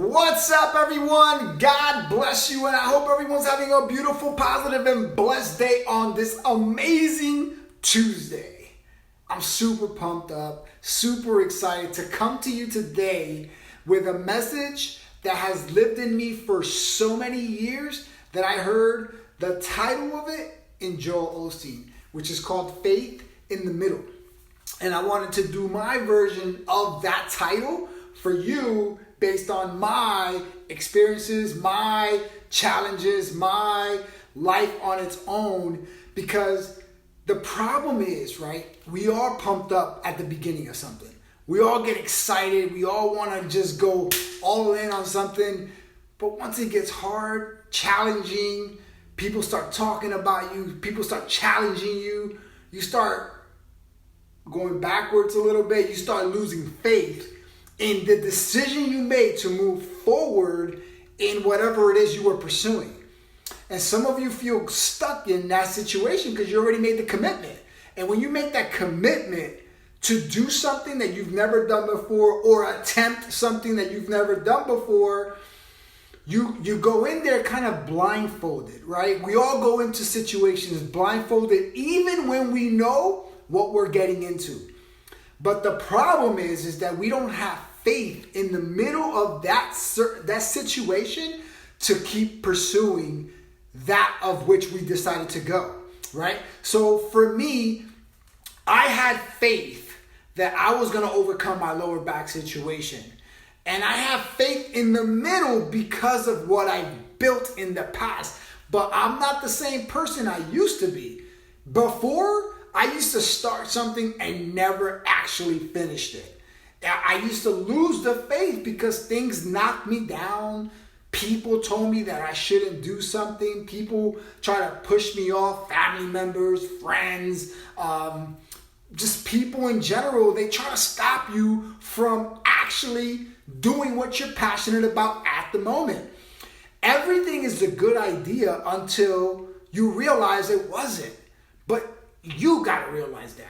What's up, everyone? God bless you, and I hope everyone's having a beautiful, positive, and blessed day on this amazing Tuesday. I'm super pumped up, super excited to come to you today with a message that has lived in me for so many years that I heard the title of it in Joel Osteen, which is called Faith in the Middle. And I wanted to do my version of that title for you based on my experiences, my challenges, my life on its own. Because the problem is, right, we are pumped up at the beginning of something. We all get excited. We all want to just go all in on something. But once it gets hard, challenging, people start talking about you, people start challenging you, you start going backwards a little bit, you start losing faith in the decision you made to move forward in whatever it is you were pursuing. And some of you feel stuck in that situation because you already made the commitment. And when you make that commitment to do something that you've never done before or attempt something that you've never done before, you go in there kind of blindfolded, right? We all go into situations blindfolded even when we know what we're getting into. But the problem is that we don't have faith in the middle of that situation to keep pursuing that of which we decided to go, right? So for me, I had faith that I was going to overcome my lower back situation. And I have faith in the middle because of what I built in the past. But I'm not the same person I used to be. Before, I used to start something and never actually finished it. I used to lose the faith because things knocked me down. People told me that I shouldn't do something. People try to push me off, family members, friends, just people in general. They try to stop you from actually doing what you're passionate about at the moment. Everything is a good idea until you realize it wasn't. But you got to realize that.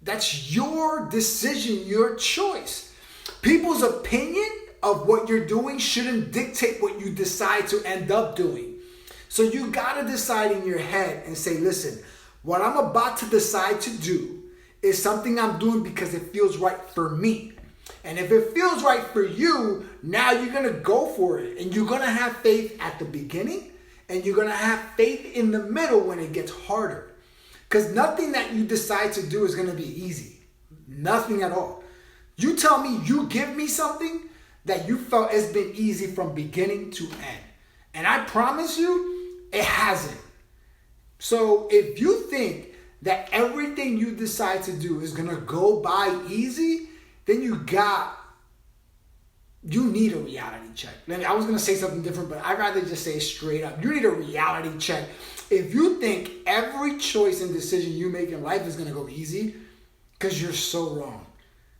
That's your decision, your choice. People's opinion of what you're doing shouldn't dictate what you decide to end up doing. So you got to decide in your head and say, listen, what I'm about to decide to do is something I'm doing because it feels right for me. And if it feels right for you, now you're going to go for it. And you're going to have faith at the beginning, and you're going to have faith in the middle when it gets harder. Because nothing that you decide to do is going to be easy. Nothing at all. You tell me, you give me something that you felt has been easy from beginning to end. And I promise you, it hasn't. So if you think that everything you decide to do is going to go by easy, then you need a reality check. I was going to say something different, but I'd rather just say it straight up. You need a reality check. If you think every choice and decision you make in life is going to go easy, because you're so wrong.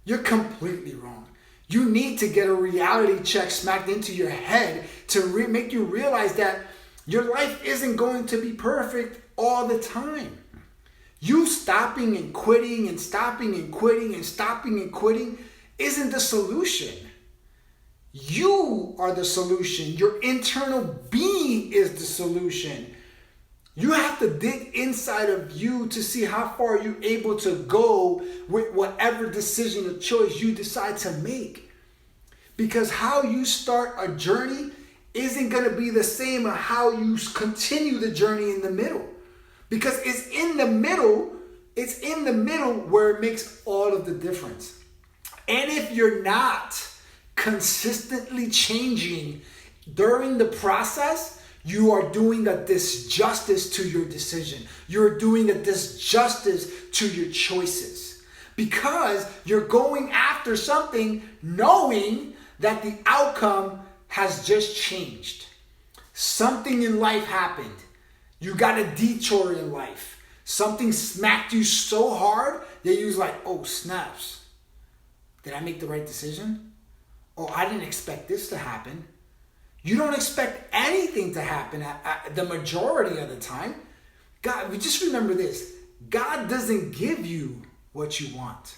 You're completely wrong. You need to get a reality check smacked into your head to make you realize that your life isn't going to be perfect all the time. You stopping and quitting and stopping and quitting and stopping and quitting isn't the solution. You are the solution. Your internal being is the solution. You have to dig inside of you to see how far you're able to go with whatever decision or choice you decide to make. Because how you start a journey isn't going to be the same as how you continue the journey in the middle. Because it's in the middle where it makes all of the difference. And if you're not consistently changing during the process, you are doing a disjustice to your decision. You're doing a disjustice to your choices. Because you're going after something knowing that the outcome has just changed. Something in life happened. You got a detour in life. Something smacked you so hard that you was like, oh, snaps. Did I make the right decision? Oh, I didn't expect this to happen. You don't expect anything to happen at the majority of the time. God, just remember this. God doesn't give you what you want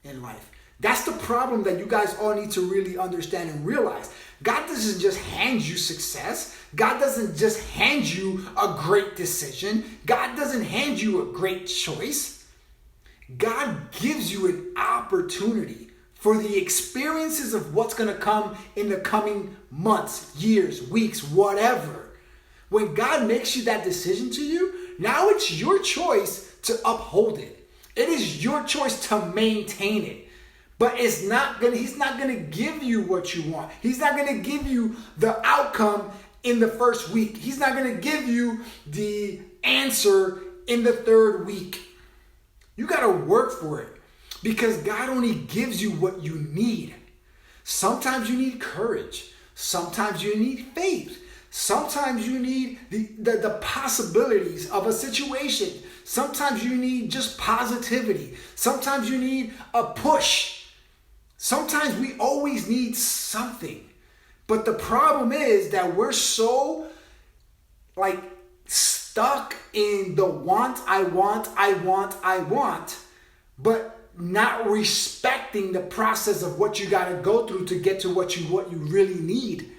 in life. That's the problem that you guys all need to really understand and realize. God doesn't just hand you success. God doesn't just hand you a great decision. God doesn't hand you a great choice. God gives you an opportunity for the experiences of what's going to come in the coming months, years, weeks, whatever. When God makes you that decision to you, now it's your choice to uphold it. It is your choice to maintain it. But he's not gonna give you what you want. He's not gonna give you the outcome in the first week. He's not gonna give you the answer in the third week. You gotta work for it because God only gives you what you need. Sometimes you need courage. Sometimes you need faith. Sometimes you need the possibilities of a situation. Sometimes you need just positivity. Sometimes you need a push. Sometimes we always need something. But the problem is that we're so stuck in the I want, but not respecting the process of what you got to go through to get to what you really need.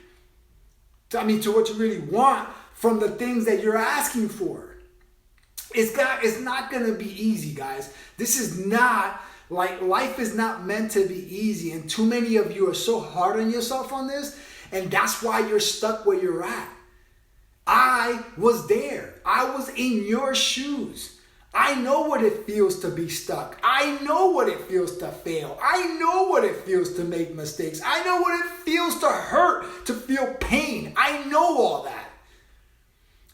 To what you really want from the things that you're asking for. It's not going to be easy, guys. This is not life is not meant to be easy, and too many of you are so hard on yourself on this, and that's why you're stuck where you're at. I was there. I was in your shoes. I know what it feels to be stuck. I know what it feels to fail. I know what it feels to make mistakes. I know what it feels to hurt, to feel pain. I know all that.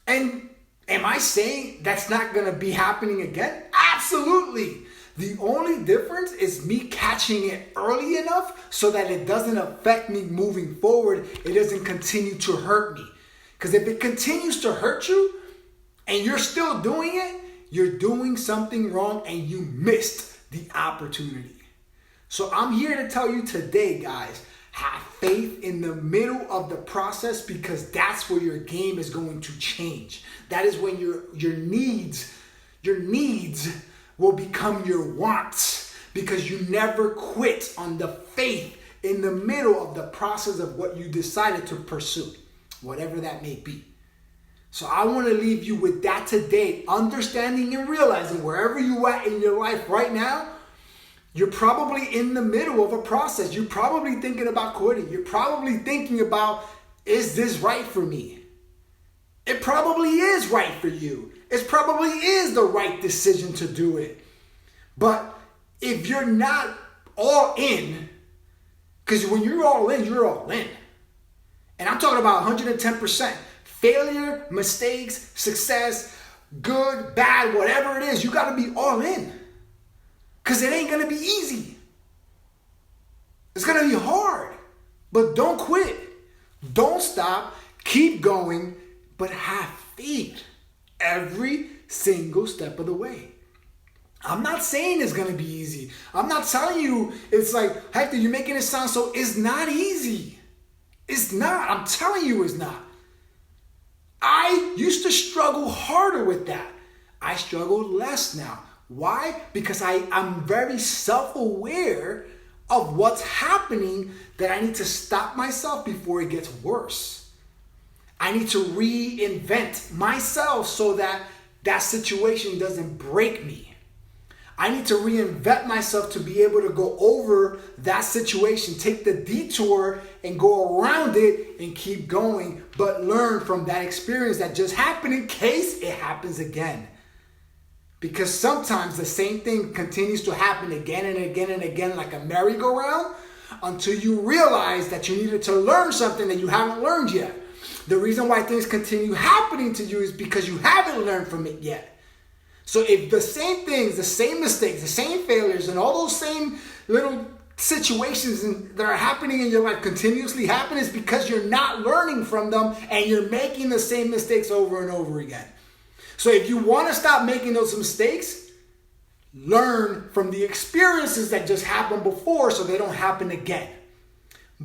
And am I saying that's not going to be happening again? Absolutely. The only difference is me catching it early enough so that it doesn't affect me moving forward. It doesn't continue to hurt me. Because if it continues to hurt you and you're still doing it, you're doing something wrong and you missed the opportunity. So I'm here to tell you today, guys, have faith in the middle of the process because that's where your game is going to change. That is when your needs will become your wants because you never quit on the faith in the middle of the process of what you decided to pursue, whatever that may be. So I want to leave you with that today, understanding and realizing wherever you are in your life right now, you're probably in the middle of a process. You're probably thinking about quitting. You're probably thinking about, is this right for me? It probably is right for you. It probably is the right decision to do it. But if you're not all in, because when you're all in, you're all in. And I'm talking about 110%. Failure, mistakes, success, good, bad, whatever it is, you got to be all in. Because it ain't going to be easy. It's going to be hard. But don't quit. Don't stop. Keep going. But have faith every single step of the way. I'm not saying it's going to be easy. I'm not telling you it's like, Hector, you're making it sound so. It's not easy. It's not. I'm telling you it's not. I used to struggle harder with that. I struggle less now. Why? Because I'm very self-aware of what's happening that I need to stop myself before it gets worse. I need to reinvent myself so that that situation doesn't break me. I need to reinvent myself to be able to go over that situation, take the detour and go around it and keep going, but learn from that experience that just happened in case it happens again. Because sometimes the same thing continues to happen again and again and again like a merry-go-round until you realize that you needed to learn something that you haven't learned yet. The reason why things continue happening to you is because you haven't learned from it yet. So if the same things, the same mistakes, the same failures, and all those same little situations that are happening in your life continuously happen, is because you're not learning from them and you're making the same mistakes over and over again. So if you want to stop making those mistakes, learn from the experiences that just happened before so they don't happen again.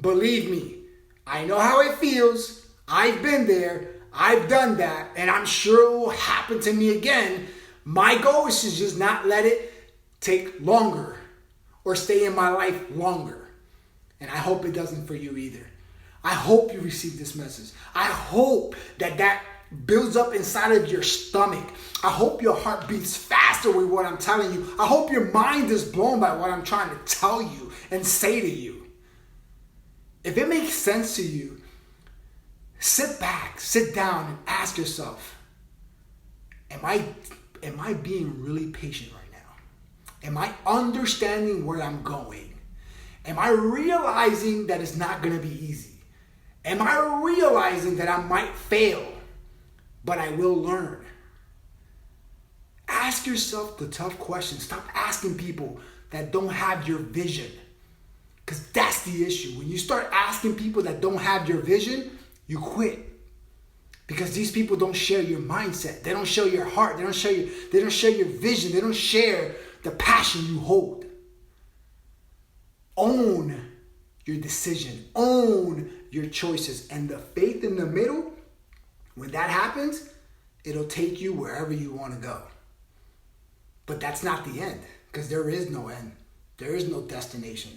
Believe me, I know how it feels. I've been there. I've done that. And I'm sure it will happen to me again. My goal is to just not let it take longer or stay in my life longer. And I hope it doesn't for you either. I hope you receive this message. I hope that builds up inside of your stomach. I hope your heart beats faster with what I'm telling you. I hope your mind is blown by what I'm trying to tell you and say to you. If it makes sense to you, sit back, sit down, and ask yourself, am I being really patient right now? Am I understanding where I'm going? Am I realizing that it's not going to be easy? Am I realizing that I might fail, but I will learn? Ask yourself the tough questions. Stop asking people that don't have your vision. Because that's the issue. When you start asking people that don't have your vision, you quit. Because these people don't share your mindset. They don't share your heart. They don't share your vision. They don't share the passion you hold. Own your decision. Own your choices. And the faith in the middle, when that happens, it'll take you wherever you want to go. But that's not the end. Because there is no end. There is no destination.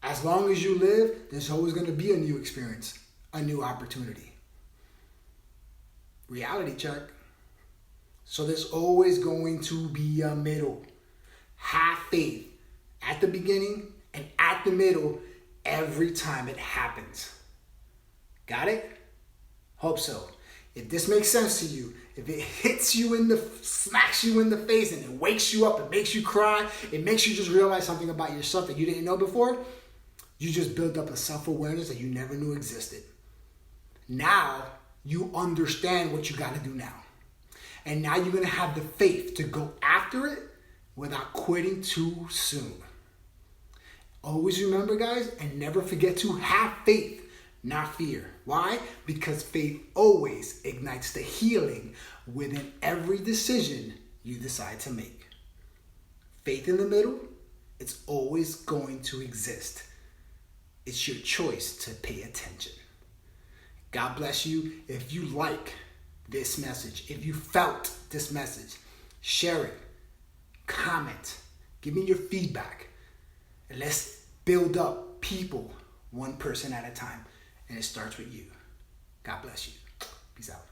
As long as you live, there's always going to be a new experience, a new opportunity. Reality check. So there's always going to be a middle. Have faith at the beginning and at the middle every time it happens. Got it? Hope so. If this makes sense to you, if it hits you smacks you in the face and it wakes you up, it makes you cry, it makes you just realize something about yourself that you didn't know before, you just built up a self-awareness that you never knew existed. Now, you understand what you got to do now. And now you're going to have the faith to go after it without quitting too soon. Always remember, guys, and never forget to have faith, not fear. Why? Because faith always ignites the healing within every decision you decide to make. Faith in the middle, it's always going to exist. It's your choice to pay attention. God bless you. If you like this message, if you felt this message, share it, comment, give me your feedback, and let's build up people one person at a time. And it starts with you. God bless you. Peace out.